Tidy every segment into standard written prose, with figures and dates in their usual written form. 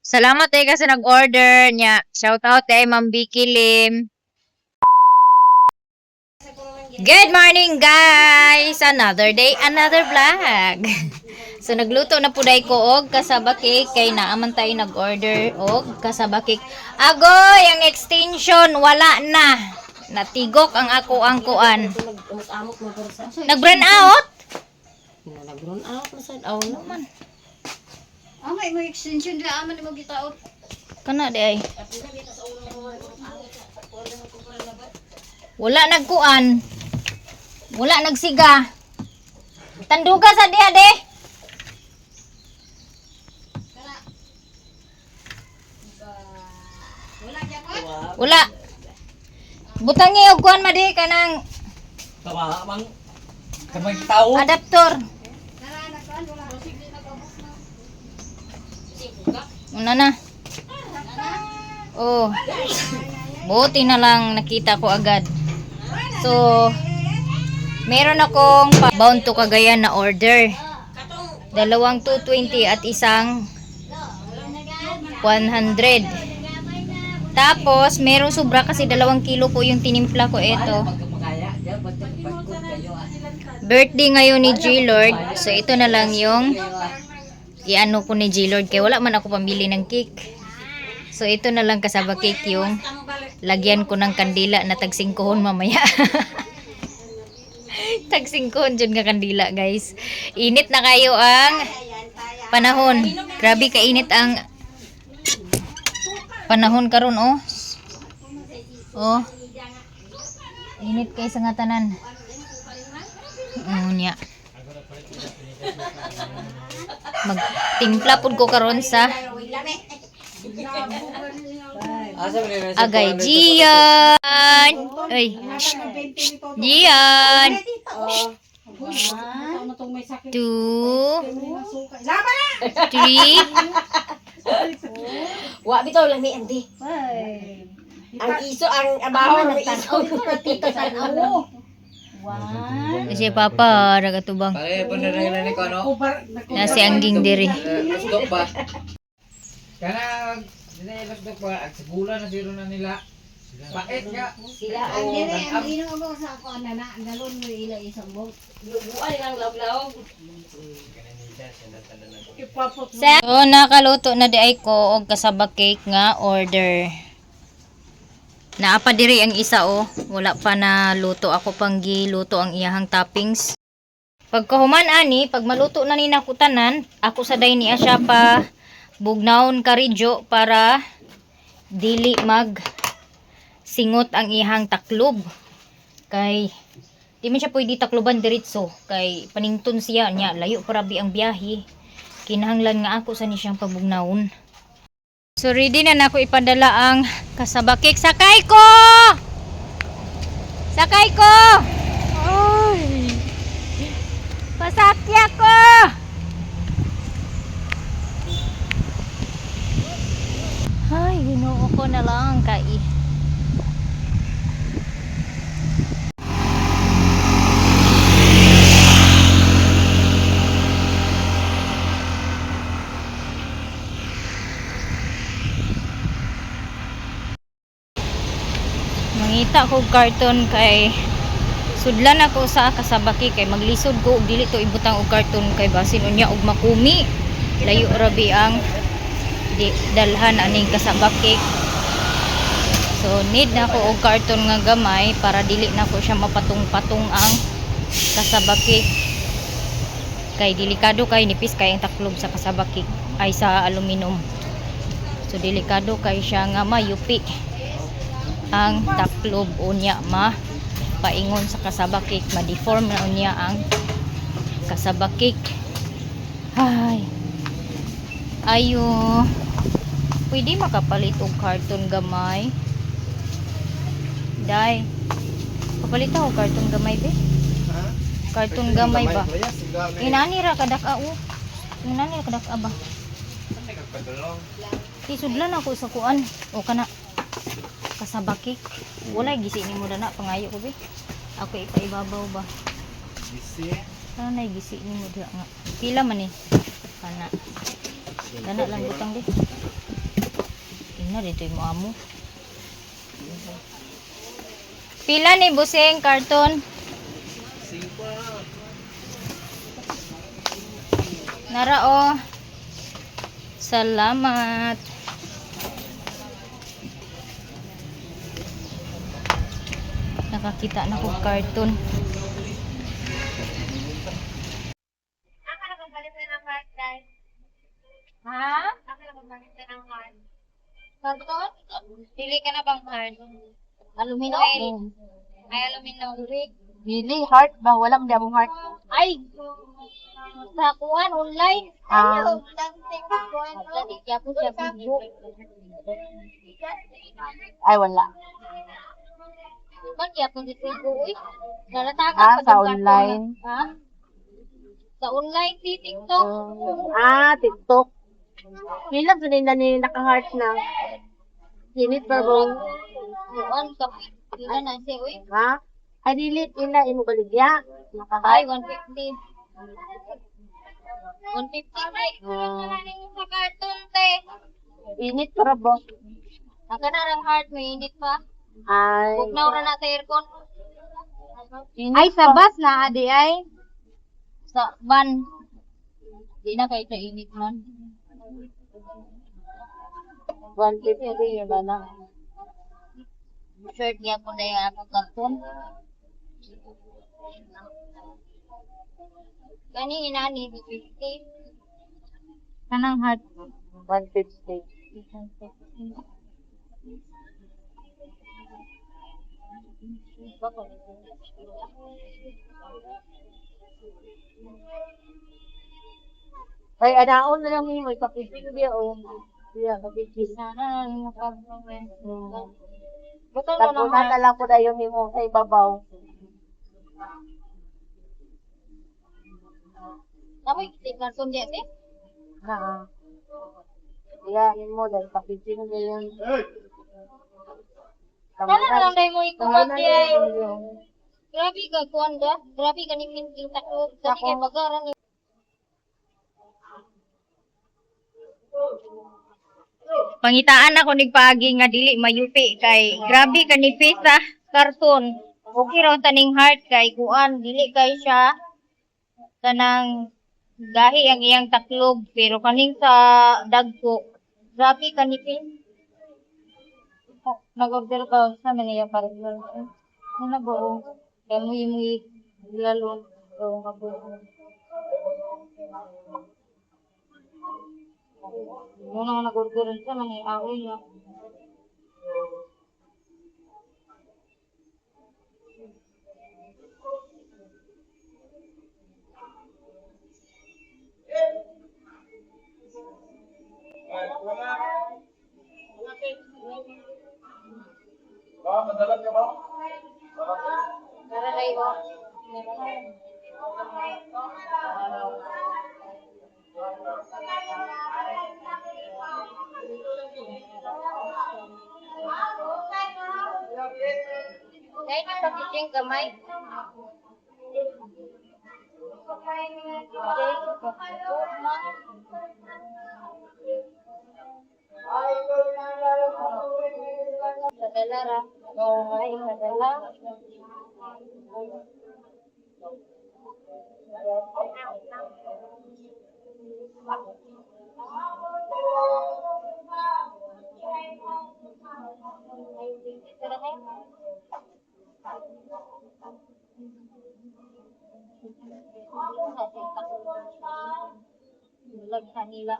Salamat kasi nag-order niya. Shout out Ma'am Vicky Lim. Good morning guys! Another day, another vlog. So nagluto na puday ko og kasaba cake kay naaman tayo nag-order og kasaba cake. Agoy, ang extension wala na. Natigok ang ako ang kuan. Nag-burn out? Nag-run out na sad aw naman. May mo extension di aman mo gitaot. Kana di ay. Wala nagkuan. Wala nagsiga. Tanduga sa diha de. Wala. Butangi og kuan madi kanang Tawa mang kamay tao. adaptor. Una na. Oh. Buti na lang nakita ko agad. So, meron akong bound to Cagayan na order. Dalawang 220 at isang 100. Tapos, merong sobra kasi 2 kilo po yung tinimpla ko. Ito. Birthday ngayon ni G-Lord. So, ito na lang yung iano ko ni G-Lord. Kaya wala man ako pambili ng cake. So, ito na lang kasaba cake yung lagyan ko ng kandila na tagsingkohon mamaya. Tagsingkohon dyan nga kandila, guys. Init na kayo ang panahon. Grabe kainit ang panahon karon oh. Oh. Init kay sa nga tanan. Niya. Magtimpla pud ko karon sa Agay Gian. Ay. Gian. 2 3 Wa bitaw lang ni Andy. Ang iso ang abaho ng iso. Kasi papa ragatubang. Pare, panarang ni ko, no? Nasi angging diri. Lasdok pa. Kana, lasdok pa. At sigula na zero na nila. Pait ka. Sila Ang dire ang ang ino mo sa ako na dalon mo ila isang bog. lubuan lang lawlaw. So nakaluto na di ay ko og kasaba cake nga order. Naapa diri ang isa oh. Wala pa na luto, ako pang giluto ang iyahang toppings. Pagkahuman ani, pag maluto na ni nakutanan, ako sa day niya siya pa bugnaon karidyo para dili mag singot ang iyahang taklob. Kay di man siya pwede takloban diretso kay panington siya nya layo parabi ang biyahe. Kinahanglan nga ako sa ni siyang pabugnaon. So ready na nako ipadala ang kasaba cake. Sakay ko! Sakay ko! Ay! Pasakya ko! Ay, ginoo ko na lang kay. Mangita ko karton kay sudlan ako sa kasabaki kay maglisod ko og dili to ibutang og karton kay basin unya og makumi layo rabi ang dalhan aning kasabaki. So need na ko og karton nga gamay para dili na ko siya mapatong-patong ang kasabaki. Kay delikado kay nipis kay ang taklob sa kasabaki ay sa aluminum. So delikado kay siya nga mayupi ang taklob unya paingon sa kasaba cake, ma-deform na unya ang kasaba cake. Ay ayo, pwede makapalit og karton gamay day, kapalit ako karton gamay be. Karton gamay ba inani ra kadak-a o inani ra kadak-a ba isudlan ako sa kuan o kana kasaba cake. Wala gisi ni mo dana pangayo ko be. Ako ipaibabaw ba. Gisi. Sana gisi ni mo dira nga. Pila man ni? Kana. Dana lang butang di. Na dito yung amo. Pila ni busing karton? Nara oh. Salamat. Nakakita na ko karton. Ha? Karton? Pili ka na bang card? Aluminum. Ay, aluminum. Really, heart ba? Walang damong heart. Ay! Sa kuhan, online. Ah. Dali, kaya po siya video. Ay, wala. Ba't kaya po si video, uy? Nalatagan Ah, pa sa yung karton online. na- Ha? Sa online, si TikTok. TikTok. Bilang sa nila ni naka-heart na. Init pa bro. Kuhan, kapila na siya, uy. Ha? Ay, dilit ina imo baligya. Ay, Naka-heart. 150. 150, ay. Sa karton, te. Init para bro. Ang kanarang heart, may init pa. Ay. Huwag na oras na sa aircon. Ay, sa bus na adi ay. Sa van. Di na kayo sa init man. 150 yun ba na? Shirt niya po na yung akong karton. Kani inani, 50. Kanang heart. 150. Ay, anaon na lang mo. Ikapitin biya o. Biya, kapitin. Sana yung karton. Buto na lang po na yung mo sa ibabaw. Tapos, karton niya, te. Ha. Iyain mo dahil kapitin mo yun. Sana na lang dahil mo ikumat Tawanan niya. yun. Grabe ka, kuhan ka. Grabe ka ni Minting takot. Dati kay bagaran. Pangitaan ako nigpaagi nga dili mayupi kay grabe kanipis sa karton. Okay raw taning heart kay kuan dili kay siya kanang gahi ang iyang taklog pero kaning sa dagko grabe kanipis. Nag-order ka sa maniya para ano ba o kay muy lalon o kapo. Muna nga nag-order sa maniya away niya. Para kayo. Dahil sa kitchen kamay. Sadalara. Ay, sadala. Bulag sa nila.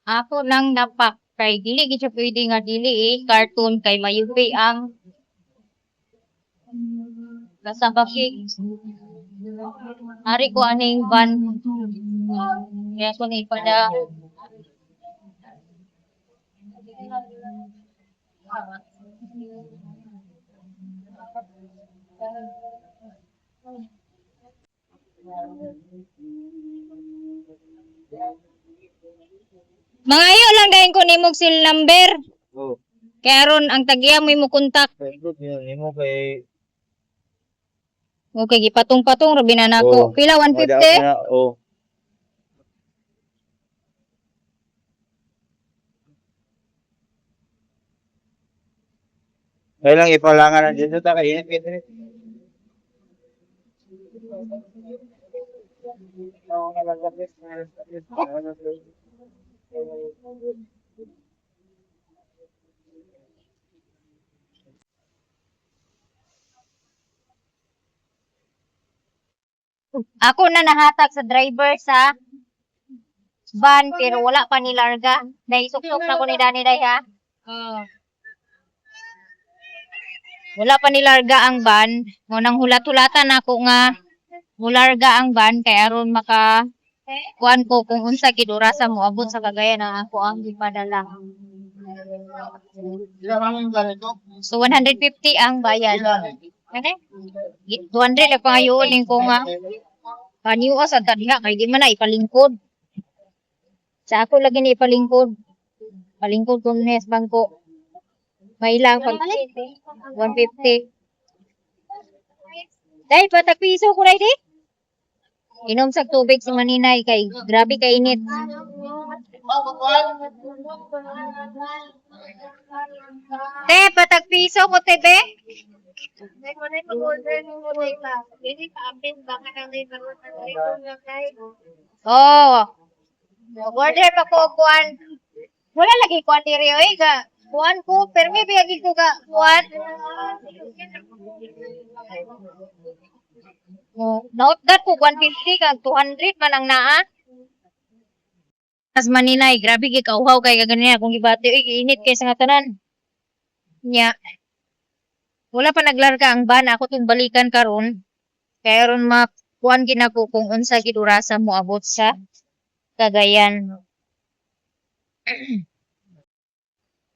Ako nang napak kay dili gid siya pwede nga dili cartoon kay mayupi ang kasabakig. Ari ko aning van. Kaya ko ni pada mga iyo lang dahil ko nimog sil number. Oh, Kaya ron ang tagya mo kontak. Facebook yun. Imo kay Okay, gipatong-patong rabi na nako. Oo. Pila Mga 150? Oo. Kaya lang ipalangan na dito ta kay init init. Ako na nahatag sa driver sa van pero wala pa ni larga. Naisuksok na ko ni Dani day ha. Wala pa ni larga ang van. Ngunang hulat-hulatan ako nga mularga ang van kay aron maka kuan ko kung unsa gid orasa mo abot sa Cagayan na ako ang gipadala. So 150 ang bayad. Okay? 200 ang pangayoon ko nga. Kaniwa sa tadya kay di man na ipalingkod. Sa ako lagi ni ipalingkod. Palingkod ko ni sa bangko. May lang pag 150. Dahil patag piso ko dahil di. Inom sa tubig si Maninay kay grabe ka init. Te, patag piso ko te be. Oh. Order pa ko kuan. Wala lagi kuan diri oy ga. Kuan ko, permi biyagi ko ga kuan. Oh, nautgat ko 150 kag 200 man ang naa. As Maninay, grabe kay kauhaw kay kaganiya kung gibati oy init kay sa nga tanan. Nya. Wala pa naglarga ang ban ako tong balikan karon. Kay aron makuan ginako kung unsa gid orasa mo abot sa Cagayan.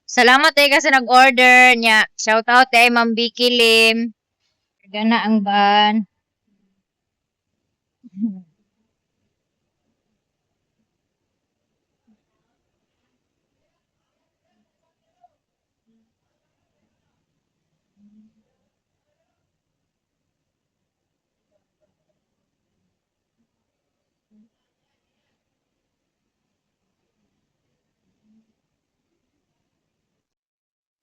Salamat eh kasi nag-order niya. Shout out kay Ma'am Vicky Lim. Gana ang ban.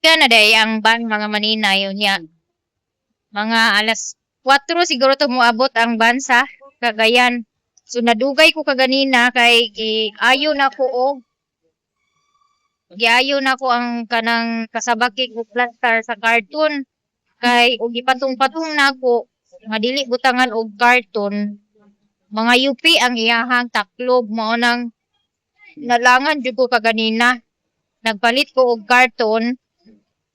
Kana day ang ban mga Manina yun niya. Mga alas 4 siguro to moabot ang ban sa Cagayan. So nadugay ko kaganina kay ayo na ko og giayo na ko ang kanang kasabaki ko plaster sa karton kay og ipatong-patong na ko nga dili butangan og karton mga UP ang iyahang taklob mao nang nalangan jud ko kaganina nagpalit ko og karton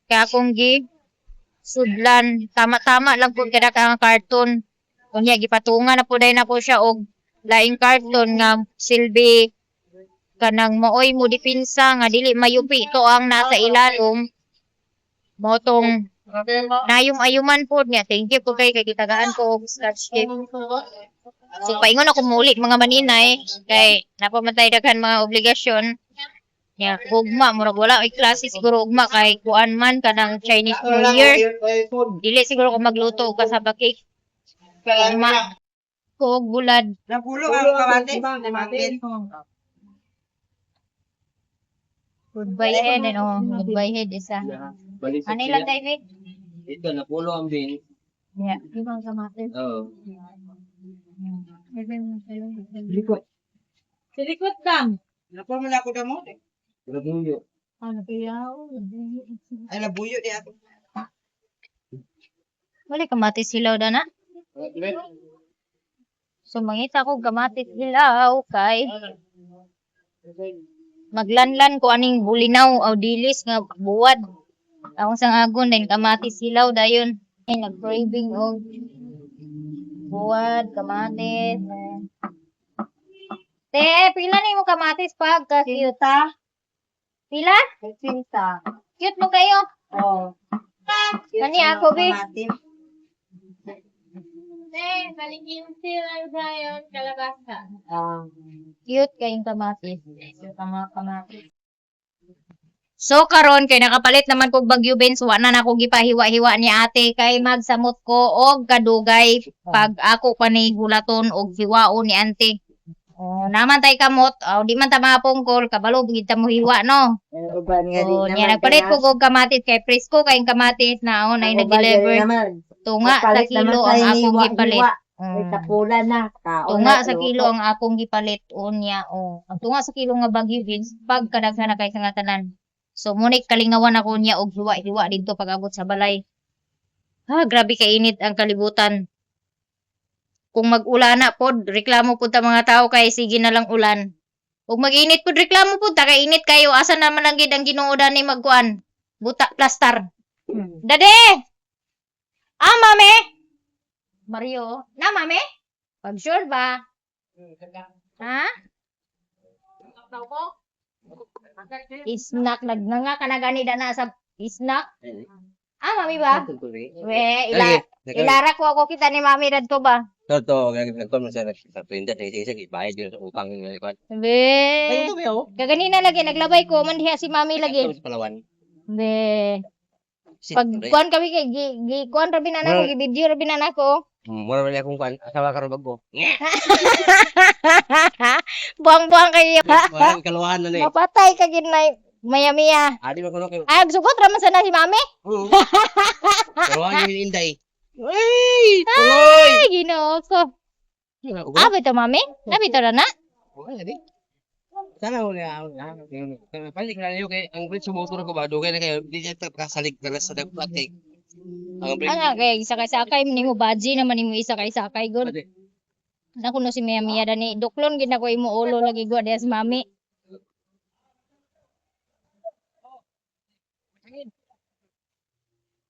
kay akong gi sudlan tama-tama lang pud kada ka karton kunya gipatungan na pud na ko siya og laing karton nga silbi kanang maoy mo dipinsa nga dili mayupi to ang nasa ilalom motong nayum-ayuman pod niya thank you po kay kagitagaan ko og scotch tape so paingon ako muli mga Maninay kay napamantay daghan mga obligasyon niya ugma murag wala ay klase siguro ugma kay kuan man kanang Chinese New Year dili siguro ko magluto og kasaba cake ugma ko og bulad Napulo ang kamatis. goodbye head and goodbye head isa ano lang David Ito, napulo ang bin. yeah ibang kamatis Oo. Silikot lang. Napulo mo na ako damo. Nabuyo. Ano kaya? Ay, nabuyo di ako. wala kamatis hilaw na so mangita ko kamatis hilaw kay maglanlan ko aning bulinaw o dilis nga buwad akong sang agon din kamatis hilaw dayon ay nag-craving og buwad kamatis te pila ni mo kamatis pag ka cute ha pila Sinta. cute mo kayo Oh. kani ako bi cute kayong kamatis Tama kamatis. So karon kay nakapalit naman kog Bagyo Benz, wa na nako gipahiwa-hiwa ni ate kay magsamot ko og kadugay pag ako pa ni gulaton og hiwaon ni ante. Oh, naman tay kamot, di man ta mapungkol, kabalo gid ta mo hiwa no. Uban nga Oh, niya nagpalit ko og kamatis kay presko kay kamatis na ay nag-deliver. Tunga sa kilo ang akong gipalit. Tapula na. Tunga sa kilo ang akong gipalit unya. Oh, ang tunga sa kilo nga Bagyo Benz pag kadaghan na kay sa nga tanan. So, munit kalingawan ako niya og hiwa-hiwa dito pag abot sa balay. Grabe kainit ang kalibutan. Kung mag-ulan na pod, reklamo pod ta mga tao kay sige na lang ulan. Ug mag-init pod, reklamo pod ta kay init kayo. Asa naman lang gid ang ginuodan ni magkuan? Buta plastar. Dade! Mame! Mario, na mame? Pag sure ba? Ha? Snack, nagnanga ka na gani na sa snack. Mami ba? We, ilara ko ako kita ni mami radto ba? Toto, nagkom sa printer isa bayad yun sa upang ng kwan. Be, kaganina lagi, naglabay ko, man diha si mami lagi. Sa Palawan. Be, pag kuan kami kay, kuan rabi na nako, video rabi na nako. Mura man akong kwan, asawa karon bago. Buang-buang kayo. Wala kaluhan na ni. Mapatay ka ginay. Maya-maya. Adi man kuno kay. Ay, sugot raman sana si mami. Kaluhan yung inday. Ay, ginoo ko. Bito mami? Bito na? Wala di. Sana wala. Paling na yung kay ang bridge sumotor ko ba dugay na kayo di siya kasalig na sa dagplat kay. Ang bridge. Kay isa-sakay nimo baji naman nimo isa-sakay gud. Naku no si Mia dani duklon gid ako imo ulo lagi gud des mami.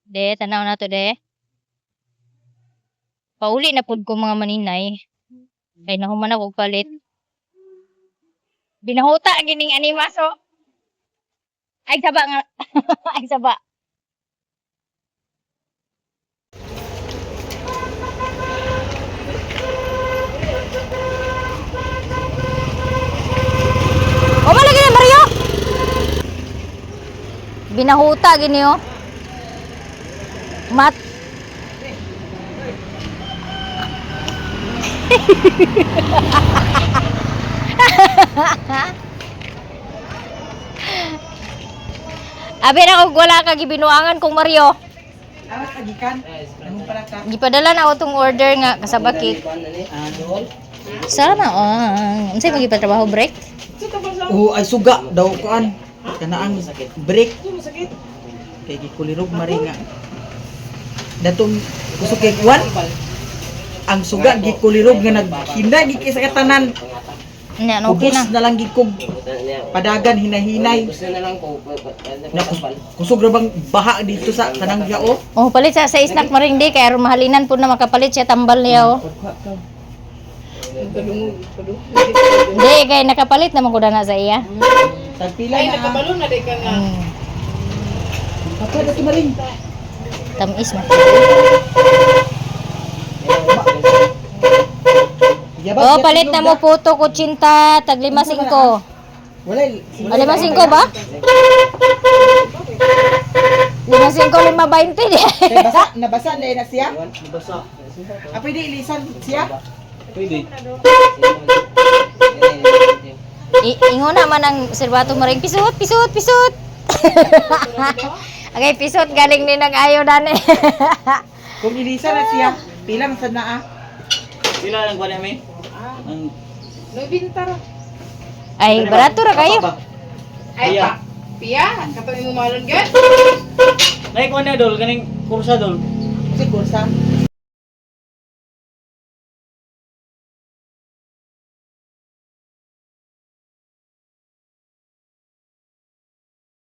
De, tanaw na to de. Pauli na pud ko mga maninay. Kay nahuman ako palit. Binahuta gining animaso. Ay saba nga. Ay saba. O malagi na Mario. Binahuta gini oh. Mat. Abi na kung wala ka gibinuangan kong Mario. Awas kagikan. Anong para ka? Gipadala na ako tong order nga kasabaki. Sana unsay mo gipatrabaho break? Ay suga daw kuan. Kanaang break. Kay gikulirog maringa. Datong kusog kay kuan. Ang suga gikulirog nga naghinay gid sa katanan. Nya okay Ubos na. na lang gid kog padagan hinay-hinay. Kusog ra bang baha dito sa kanang yao. Oh, palit sa snack maring di kay aron mahalinan pud na makapalit siya tambal niya oh. Di kay nakapalit naman ko na sa iya. Tagpila na. Nakabalon na di ka nga. Apa dito maring? Tamis man. Oh, palit na mo puto ko tsinta tag 5.5. Wala. 5.5 ba? 5.5 5.20 di. Nabasa na siya? Nabasa. Pwede ilisan siya? Pwede. Ingo naman ang serbato maring pisut. Okay, pisut galing din ng ayo dani. Kung ilisan na siya, pila man sad naa? Sila lang kuan namin. Ay, barato ra kayo. Ay, Pia, katong imo malon gid. Nay kuan na dol kaning kursa dol. Si kursa.